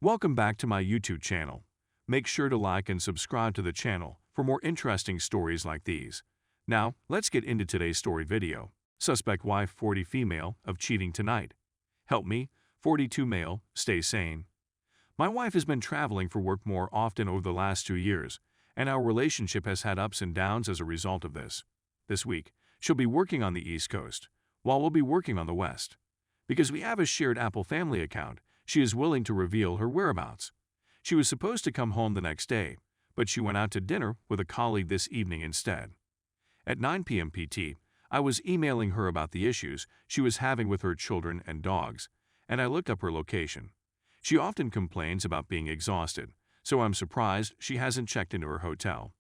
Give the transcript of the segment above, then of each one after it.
Welcome back to my YouTube channel. Make sure to like and subscribe to the channel for more interesting stories like these. Now, let's get into today's story video. Suspect wife 40 female of cheating tonight. Help me, 42 male, stay sane. My wife has been traveling for work more often over the last 2 years, and our relationship has had ups and downs as a result of this. This week, she'll be working on the East Coast, while we'll be working on the West. Because we have a shared Apple family account, she is willing to reveal her whereabouts. She was supposed to come home the next day, but she went out to dinner with a colleague this evening instead. At 9 p.m. PT, I was emailing her about the issues she was having with her children and dogs, and I looked up her location. She often complains about being exhausted, so I'm surprised she hasn't checked into her hotel.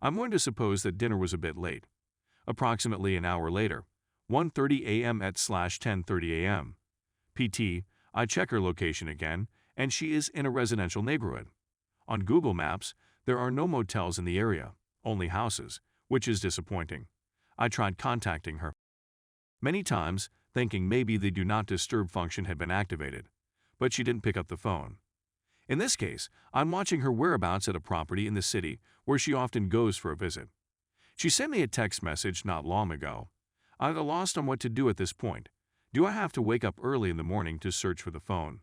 I'm going to suppose that dinner was a bit late. Approximately an hour later, 1:30 a.m. at /10:30 a.m. PT, I check her location again, and she is in a residential neighborhood. On Google Maps, there are no motels in the area, only houses, which is disappointing. I tried contacting her many times, thinking maybe the Do Not Disturb function had been activated, but she didn't pick up the phone. In this case, I'm watching her whereabouts at a property in the city where she often goes for a visit. She sent me a text message not long ago. I'm lost on what to do at this point. Do I have to wake up early in the morning to search for the phone?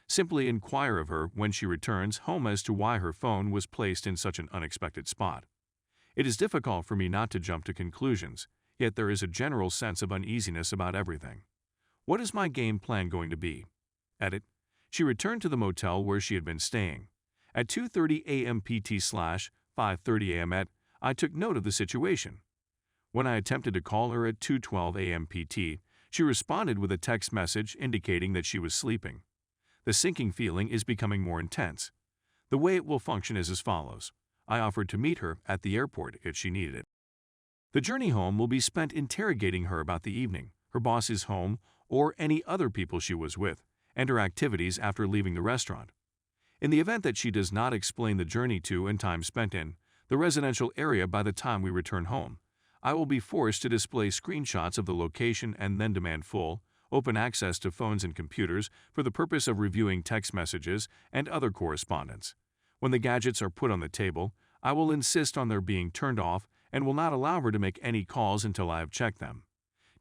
Simply inquire of her when she returns home as to why her phone was placed in such an unexpected spot. It is difficult for me not to jump to conclusions, yet there is a general sense of uneasiness about everything. What is my game plan going to be? Edit. She returned to the motel where she had been staying. At 2:30 a.m. PT/5:30 a.m. I took note of the situation. When I attempted to call her at 2:12 a.m. PT, she responded with a text message indicating that she was sleeping. The sinking feeling is becoming more intense. The way it will function is as follows. I offered to meet her at the airport if she needed it. The journey home will be spent interrogating her about the evening, her boss's home, or any other people she was with, and her activities after leaving the restaurant. In the event that she does not explain the journey to and time spent in the residential area by the time we return home, I will be forced to display screenshots of the location and then demand full, open access to phones and computers for the purpose of reviewing text messages and other correspondence. When the gadgets are put on the table, I will insist on their being turned off and will not allow her to make any calls until I have checked them.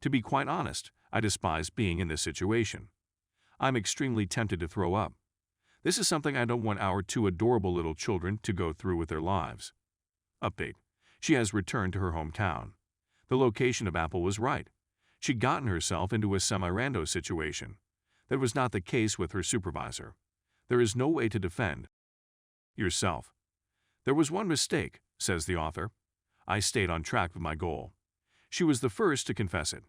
To be quite honest, I despise being in this situation. I'm extremely tempted to throw up. This is something I don't want our 2 adorable little children to go through with their lives. Update. She has returned to her hometown. The location of Apple was right. She'd gotten herself into a semi-rando situation. That was not the case with her supervisor. There is no way to defend yourself. There was one mistake, says the author. I stayed on track with my goal. She was the first to confess it.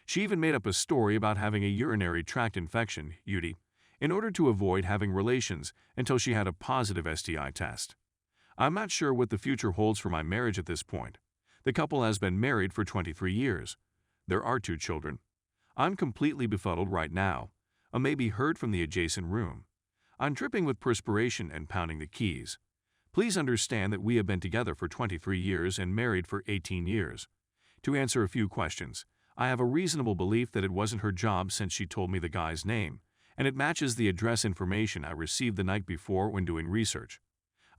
She even made up a story about having a urinary tract infection, UTI, in order to avoid having relations until she had a positive STI test. I'm not sure what the future holds for my marriage at this point. The couple has been married for 23 years. There are 2 children. I'm completely befuddled right now. I may be heard from the adjacent room. I'm dripping with perspiration and pounding the keys. Please understand that we have been together for 23 years and married for 18 years. To answer a few questions, I have a reasonable belief that it wasn't her job since she told me the guy's name, and it matches the address information I received the night before when doing research.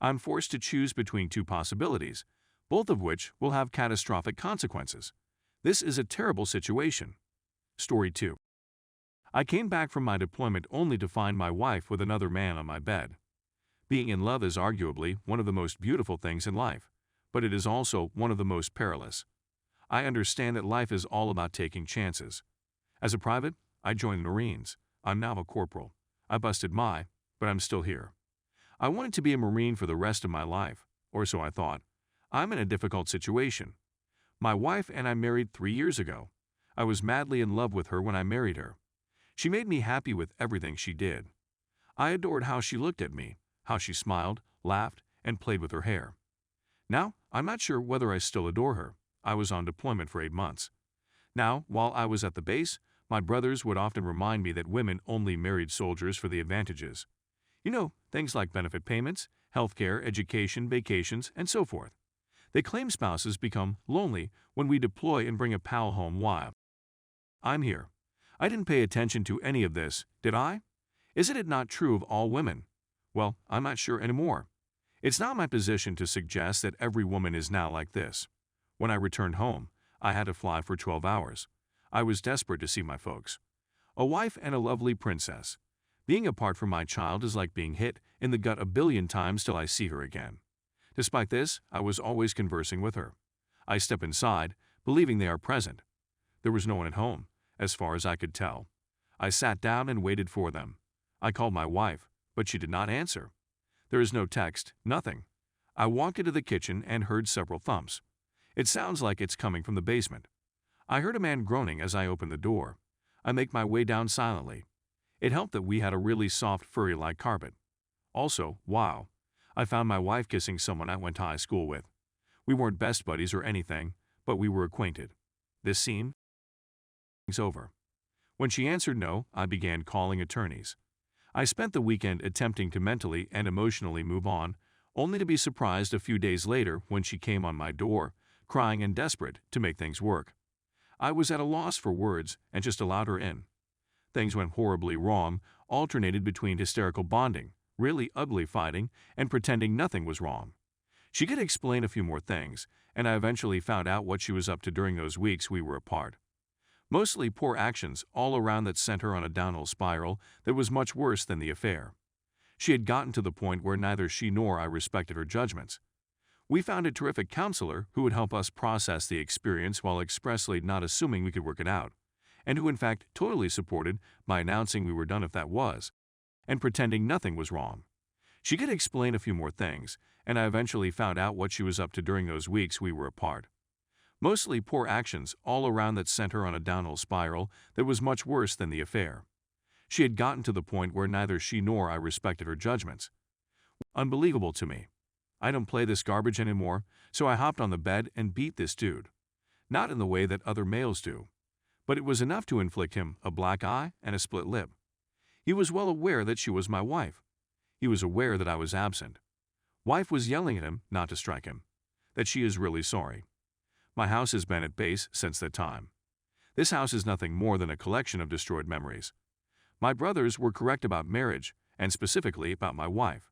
I'm forced to choose between 2 possibilities, both of which will have catastrophic consequences. This is a terrible situation. Story 2. I came back from my deployment only to find my wife with another man on my bed. Being in love is arguably one of the most beautiful things in life, but it is also one of the most perilous. I understand that life is all about taking chances. As a private, I joined the Marines. I'm now a corporal. I busted but I'm still here. I wanted to be a Marine for the rest of my life, or so I thought. I'm in a difficult situation. My wife and I married 3 years ago. I was madly in love with her when I married her. She made me happy with everything she did. I adored how she looked at me, how she smiled, laughed, and played with her hair. Now, I'm not sure whether I still adore her. I was on deployment for 8 months. Now, while I was at the base, my brothers would often remind me that women only married soldiers for the advantages. You know, things like benefit payments, healthcare, education, vacations, and so forth. They claim spouses become lonely when we deploy and bring a pal home while I'm here. I didn't pay attention to any of this, did I? Isn't it not true of all women? Well, I'm not sure anymore. It's not my position to suggest that every woman is now like this. When I returned home, I had to fly for 12 hours. I was desperate to see my folks. A wife and a lovely princess. Being apart from my child is like being hit in the gut a billion times till I see her again. Despite this, I was always conversing with her. I step inside, believing they are present. There was no one at home, as far as I could tell. I sat down and waited for them. I called my wife, but she did not answer. There is no text, nothing. I walked into the kitchen and heard several thumps. It sounds like it's coming from the basement. I heard a man groaning as I opened the door. I make my way down silently. It helped that we had a really soft, furry-like carpet. Also, wow, I found my wife kissing someone I went to high school with. We weren't best buddies or anything, but we were acquainted. This seemed over. When she answered no, I began calling attorneys. I spent the weekend attempting to mentally and emotionally move on, only to be surprised a few days later when she came on my door, crying and desperate to make things work. I was at a loss for words and just allowed her in. Things went horribly wrong, alternated between hysterical bonding, really ugly fighting, and pretending nothing was wrong. She could explain a few more things, and I eventually found out what she was up to during those weeks we were apart. Mostly poor actions all around that sent her on a downhill spiral that was much worse than the affair. She had gotten to the point where neither she nor I respected her judgments. We found a terrific counselor who would help us process the experience while expressly not assuming we could work it out, and who in fact totally supported my announcing we were done if that was, and pretending nothing was wrong. She could explain a few more things, and I eventually found out what she was up to during those weeks we were apart. Mostly poor actions all around that sent her on a downhill spiral that was much worse than the affair. She had gotten to the point where neither she nor I respected her judgments. Unbelievable to me. I don't play this garbage anymore, so I hopped on the bed and beat this dude. Not in the way that other males do, but it was enough to inflict him a black eye and a split lip. He was well aware that she was my wife. He was aware that I was absent. Wife was yelling at him not to strike him, that she is really sorry. My house has been at base since that time. This house is nothing more than a collection of destroyed memories. My brothers were correct about marriage, and specifically about my wife.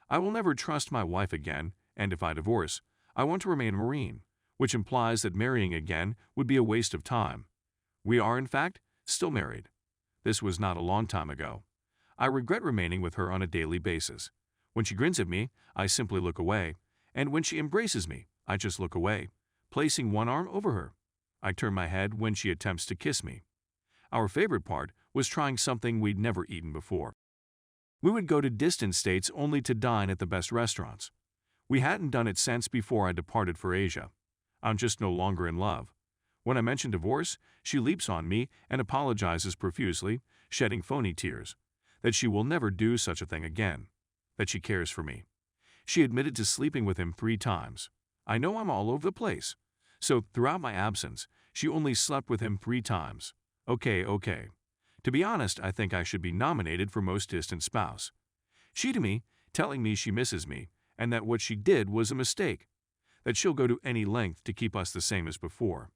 I will never trust my wife again, and if I divorce, I want to remain a Marine, which implies that marrying again would be a waste of time. We are, in fact, still married. This was not a long time ago. I regret remaining with her on a daily basis. When she grins at me, I simply look away, and when she embraces me, I just look away, placing one arm over her. I turn my head when she attempts to kiss me. Our favorite part was trying something we'd never eaten before. We would go to distant states only to dine at the best restaurants. We hadn't done it since before I departed for Asia. I'm just no longer in love. When I mention divorce, she leaps on me and apologizes profusely, shedding phony tears, that she will never do such a thing again, that she cares for me. She admitted to sleeping with him 3 times. I know I'm all over the place. So, throughout my absence, she only slept with him 3 times. Okay. To be honest, I think I should be nominated for most distant spouse. She to me, telling me she misses me, and that what she did was a mistake, that she'll go to any length to keep us the same as before.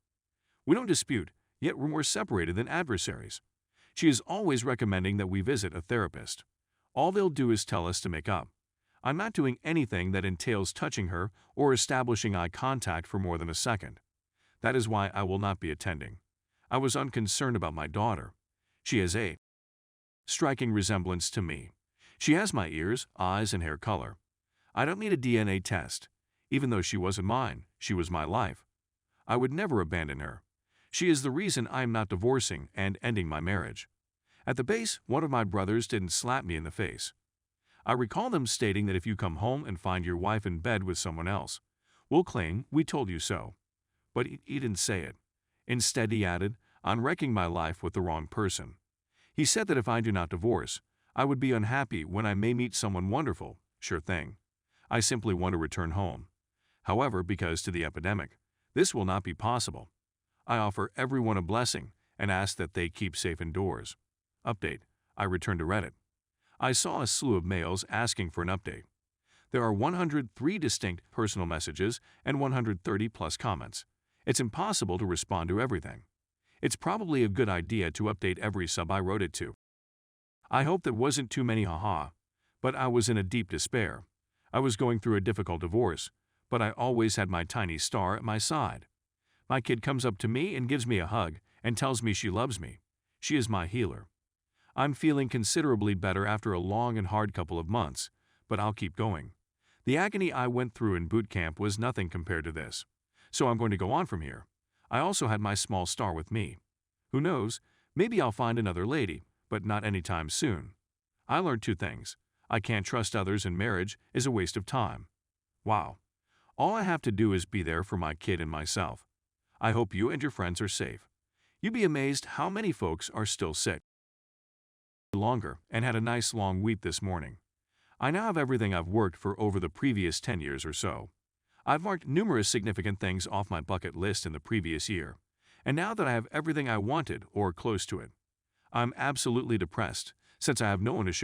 We don't dispute, yet we're more separated than adversaries. She is always recommending that we visit a therapist. All they'll do is tell us to make up. I'm not doing anything that entails touching her or establishing eye contact for more than a second. That is why I will not be attending. I was unconcerned about my daughter. She has a striking resemblance to me. She has my ears, eyes, and hair color. I don't need a DNA test. Even though she wasn't mine, she was my life. I would never abandon her. She is the reason I am not divorcing and ending my marriage. At the base, one of my brothers didn't slap me in the face. I recall them stating that if you come home and find your wife in bed with someone else, we'll claim we told you so. But he didn't say it. Instead, he added, I'm wrecking my life with the wrong person. He said that if I do not divorce, I would be unhappy when I may meet someone wonderful. Sure thing. I simply want to return home. However, because to the epidemic, this will not be possible. I offer everyone a blessing and ask that they keep safe indoors. Update. I returned to Reddit. I saw a slew of mails asking for an update. There are 103 distinct personal messages and 130 plus comments. It's impossible to respond to everything. It's probably a good idea to update every sub I wrote it to. I hope there wasn't too many haha, But I was in a deep despair. I was going through a difficult divorce, but I always had my tiny star at my side. My kid comes up to me and gives me a hug and tells me she loves me. She is my healer. I'm feeling considerably better after a long and hard couple of months, but I'll keep going. The agony I went through in boot camp was nothing compared to this. So I'm going to go on from here. I also had my small star with me. Who knows, maybe I'll find another lady, but not anytime soon. I learned 2 things. I can't trust others, and marriage is a waste of time. Wow. All I have to do is be there for my kid and myself. I hope you and your friends are safe. You'd be amazed how many folks are still sick. Longer and had a nice long week this morning. I now have everything I've worked for over the previous 10 years or so. I've marked numerous significant things off my bucket list in the previous year, and now that I have everything I wanted or close to it, I'm absolutely depressed since I have no one to share